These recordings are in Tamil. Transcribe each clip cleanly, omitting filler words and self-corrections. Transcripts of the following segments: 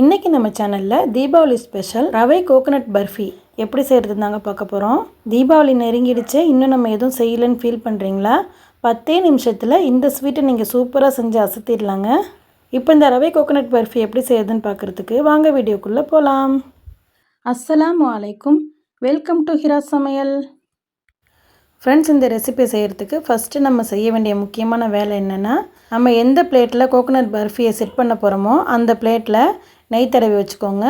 இன்றைக்கி நம்ம சேனலில் தீபாவளி ஸ்பெஷல் ரவை கோகோனட் பர்ஃபி எப்படி செய்கிறது தாங்க பார்க்க போகிறோம். தீபாவளி நெருங்கிடுச்சு, இன்னும் நம்ம எதுவும் செய்யலைன்னு ஃபீல் பண்ணுறீங்களா? 10 நிமிஷத்தில் இந்த ஸ்வீட்டை நீங்கள் சூப்பராக செஞ்சு அசத்திடலாங்க. இப்போ இந்த ரவை கோகோனட் பர்ஃபி எப்படி செய்யுதுன்னு பார்க்குறதுக்கு வாங்க வீடியோக்குள்ளே போகலாம். அஸ்ஸலாமு அலைக்கும், வெல்கம் டு ஹிராசமையல். ஃப்ரெண்ட்ஸ், இந்த ரெசிபி செய்கிறதுக்கு ஃபஸ்ட்டு நம்ம செய்ய வேண்டிய முக்கியமான வேலை என்னென்னா, நம்ம எந்த பிளேட்டில் கோகோனட் பர்ஃபியை செட் பண்ண போகிறோமோ அந்த பிளேட்டில் நெய் தடவி வச்சுக்கோங்க.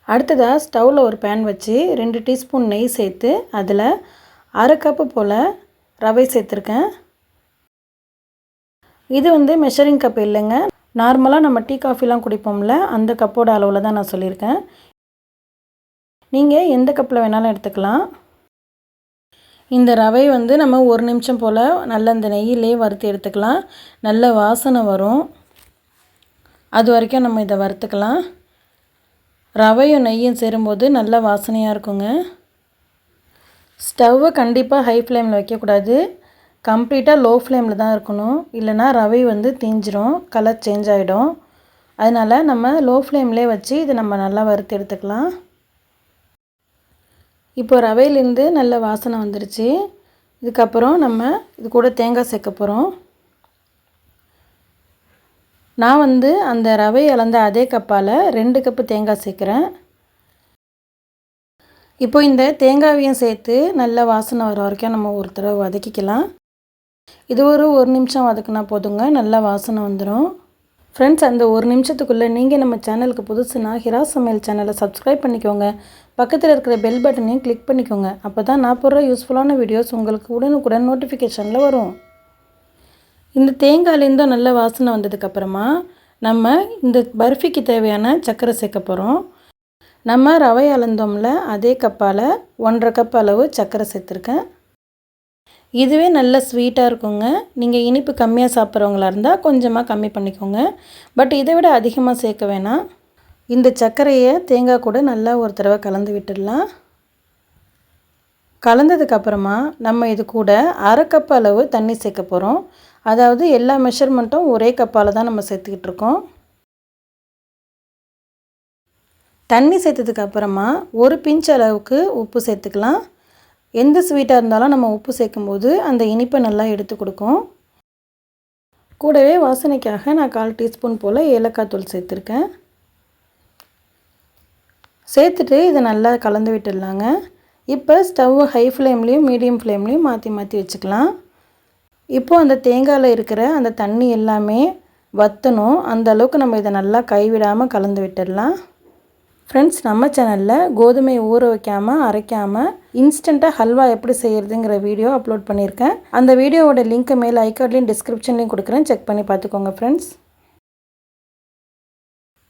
அடுத்ததாக ஸ்டவ்வில் ஒரு பேன் வச்சு 2 டீஸ்பூன் நெய் சேர்த்து அதில் அரை கப்பு போல் ரவை சேர்த்துருக்கேன். இது மெஷரிங் கப் இல்லைங்க, நார்மலாக நம்ம டீ காஃபிலாம் குடிப்போம்ல அந்த கப்போட அளவில் தான் நான் சொல்லியிருக்கேன். நீங்கள் எந்த கப்பில் வேணாலும் எடுத்துக்கலாம். இந்த ரவை நம்ம 1 நிமிஷம் போல் நல்ல இந்த நெய்யிலே வறுத்து எடுத்துக்கலாம். நல்ல வாசனை வரும், அது வரைக்கும் நம்ம இதை வறுத்துக்கலாம். ரவையும் நெய்யும் சேரும்போது நல்ல வாசனையாக இருக்குங்க. ஸ்டவ்வை கண்டிப்பாக ஹை ஃப்ளேமில் வைக்கக்கூடாது, கம்ப்ளீட்டாக லோ ஃப்ளேமில் தான் இருக்கணும். இல்லைனா ரவை தீஞ்சிரும், கலர் சேஞ்ச் ஆகிடும். அதனால் நம்ம லோ ஃப்ளேம்லேயே வச்சு இதை நம்ம நல்லா வறுத்து எடுத்துக்கலாம். இப்போ ரவையிலேருந்து நல்ல வாசனை வந்துருச்சு. இதுக்கப்புறம் நம்ம இது கூட தேங்காய் சேர்க்க போகிறோம். நான் அந்த ரவை அளந்த அதே கப்பால் 2 கப்பு தேங்காய் சேர்க்குறேன். இப்போ இந்த தேங்காயையும் சேர்த்து நல்ல வாசனை வர வரைக்கும் நம்ம ஒரு தடவை வதக்கிக்கலாம். இது ஒரு 1 நிமிஷம் வதக்குனா போதுங்க, நல்ல வாசனை வந்துடும். ஃப்ரெண்ட்ஸ், அந்த 1 நிமிஷத்துக்குள்ளே நீங்கள் நம்ம சேனலுக்கு புதுசுனா ஹிராசமையல் சேனலை சப்ஸ்கிரைப் பண்ணிக்கோங்க. பக்கத்தில் இருக்கிற பெல் பட்டனையும் கிளிக் பண்ணிக்கோங்க. அப்போ தான் நான் போடுற யூஸ்ஃபுல்லான வீடியோஸ் உங்களுக்கு உடனுக்குடன் நோட்டிஃபிகேஷனில் வரும். இந்த தேங்காயிலேருந்தும் நல்ல வாசனை வந்ததுக்கப்புறமா நம்ம இந்த பர்ஃபிக்கு தேவையான சர்க்கரை சேர்க்க போகிறோம். நம்ம ரவை அளந்தோம்ல அதே கப்பால் 1.5 கப் அளவு சர்க்கரை சேர்த்துருக்கேன். இதுவே நல்ல ஸ்வீட்டாக இருக்குங்க. நீங்கள் இனிப்பு கம்மியாக சாப்பிட்றவங்களா இருந்தால் கொஞ்சமாக கம்மி பண்ணிக்கோங்க, பட் இதை விட அதிகமாக சேர்க்க வேணாம். இந்த சர்க்கரையை தேங்காய் கூட நல்லா ஒரு தடவை கலந்து விட்டுடலாம். கலந்ததுக்கப்புறமா நம்ம இது கூட அரை கப் அளவு தண்ணி சேர்க்க போகிறோம். அதாவது எல்லா மெஷர்மெண்ட்டும் ஒரே கப்பால் தான் நம்ம சேர்த்துக்கிட்டு இருக்கோம். தண்ணி சேர்த்ததுக்கப்புறமா ஒரு பிஞ்ச் அளவுக்கு உப்பு சேர்த்துக்கலாம். எந்த ஸ்வீட்டாக இருந்தாலும் நம்ம உப்பு சேர்க்கும்போது அந்த இனிப்பை நல்லா எடுத்து கொடுக்கும். கூடவே வாசனைக்காக நான் 1/4 டீஸ்பூன் போல் ஏலக்காய் தூள் சேர்த்துருக்கேன். சேர்த்துட்டு இதை நல்லா கலந்து விட்டுடலாங்க. இப்போ ஸ்டவ் ஹை ஃப்ளேம்லேயும் மீடியம் ஃப்ளேம்லேயும் மாற்றி மாற்றி வச்சுக்கலாம். இப்போது அந்த தேங்காயில் இருக்கிற அந்த தண்ணி எல்லாமே வற்றணும், அந்த அளவுக்கு நம்ம இதை நல்லா கைவிடாமல் கலந்து விட்டுடலாம். ஃப்ரெண்ட்ஸ், நம்ம சேனலில் கோதுமை ஊற வைக்காமல் அரைக்காமல் இன்ஸ்டண்ட்டாக ஹல்வா எப்படி செய்கிறதுங்கிற வீடியோ அப்லோட் பண்ணியிருக்கேன். அந்த வீடியோவோட லிங்க்கை மேலே ஐகார்ட்லேயும் டிஸ்கிரிப்ஷன்லேயும் கொடுக்குறேன், செக் பண்ணி பார்த்துக்கோங்க ஃப்ரெண்ட்ஸ்.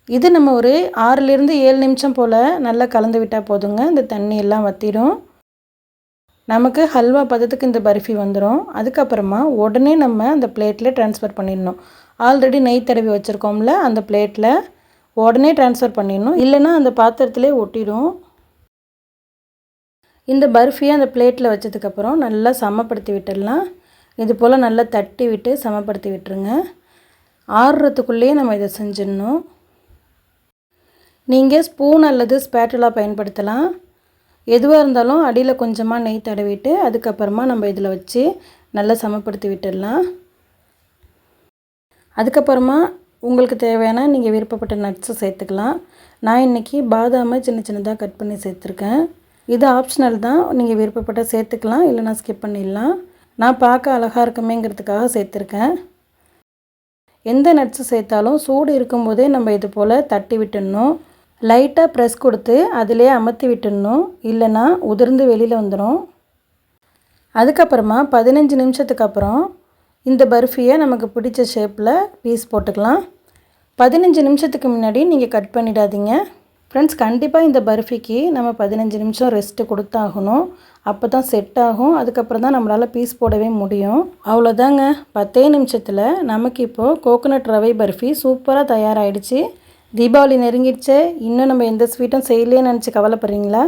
இது நம்ம ஒரு 6லேருந்து 7 நிமிஷம் போல் நல்லா கலந்து விட்டால் போதுங்க, இந்த தண்ணி எல்லாம் வற்றிடும். நமக்கு ஹல்வா பதத்துக்கு இந்த பர்ஃபி வந்துடும். அதுக்கப்புறமா உடனே நம்ம அந்த பிளேட்டில் ட்ரான்ஸ்ஃபர் பண்ணிடணும். ஆல்ரெடி நெய் தடவி வச்சுருக்கோம்ல அந்த பிளேட்டில் உடனே ட்ரான்ஸ்ஃபர் பண்ணிடணும், இல்லைன்னா அந்த பாத்திரத்திலே ஒட்டிடும். இந்த பர்ஃபியை அந்த பிளேட்டில் வச்சதுக்கப்புறம் நல்லா சமப்படுத்தி விட்டுடலாம். இது போல் நல்லா தட்டி விட்டு சமப்படுத்தி விட்டுருங்க. ஆறுறதுக்குள்ளேயே நம்ம இதை செஞ்சிடணும். நீங்கள் ஸ்பூன் அல்லது ஸ்பேட்டுலா பயன்படுத்தலாம். எதுவாக இருந்தாலும் அடியில் கொஞ்சமாக நெய் தடவிட்டு அதுக்கப்புறமா நம்ம இதில் வச்சு நல்லா சமப்படுத்தி விட்டுடலாம். அதுக்கப்புறமா உங்களுக்கு தேவையான நீங்கள் விருப்பப்பட்ட நட்ஸை சேர்த்துக்கலாம். நான் இன்றைக்கி பாதாமை சின்ன சின்னதாக கட் பண்ணி சேர்த்துருக்கேன். இது ஆப்ஷனல் தான், நீங்கள் விருப்பப்பட்ட சேர்த்துக்கலாம், இல்லைனா ஸ்கிப் பண்ணிடலாம். நான் பார்க்க அழகாக இருக்குமேங்கிறதுக்காக சேர்த்துருக்கேன். எந்த நட்ஸு சேர்த்தாலும் சூடு இருக்கும்போதே நம்ம இது போல் தட்டி விட்டுடணும். லைட்டாக ப்ரெஸ் கொடுத்து அதிலே அமர்த்தி விட்டுடணும், இல்லைனா உதிர்ந்து வெளியில் வந்துடும். அதுக்கப்புறமா 15 நிமிஷத்துக்கு அப்புறம் இந்த பர்ஃபியை நமக்கு பிடிச்ச ஷேப்பில் பீஸ் போட்டுக்கலாம். 15 நிமிஷத்துக்கு முன்னாடி நீங்கள் கட் பண்ணிடாதீங்க. ஃப்ரெண்ட்ஸ், கண்டிப்பாக இந்த பர்ஃபிக்கு நம்ம 15 நிமிஷம் ரெஸ்ட்டு கொடுத்தாகணும், அப்போ தான் செட் ஆகும். அதுக்கப்புறம் தான் நம்மளால் பீஸ் போடவே முடியும். அவ்வளோதாங்க, 10 நிமிஷத்தில் நமக்கு இப்போது கோகோனட் ரவை பர்ஃபி சூப்பராக தயாராகிடுச்சு. தீபாவளி நெருங்கிடுச்சு, இன்னும் நம்ம எந்த ஸ்வீட்டும் செய்யலேன்னு நினச்சி கவலைப்படுறீங்களா?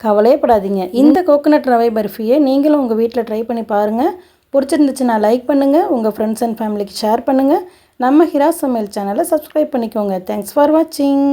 கவலையப்படாதீங்க. இந்த கோகோனட் ரவை பர்ஃபியை நீங்களும் உங்கள் வீட்டில் ட்ரை பண்ணி பாருங்கள். பிடிச்சிருந்துச்சுன்னா லைக் பண்ணுங்கள், உங்கள் ஃப்ரெண்ட்ஸ் அண்ட் ஃபேமிலிக்கு ஷேர் பண்ணுங்கள். நம்ம ஹிராஸ் சமையல் சேனலை சப்ஸ்கிரைப் பண்ணிக்கோங்க. தேங்க்ஸ் ஃபார் வாட்சிங்.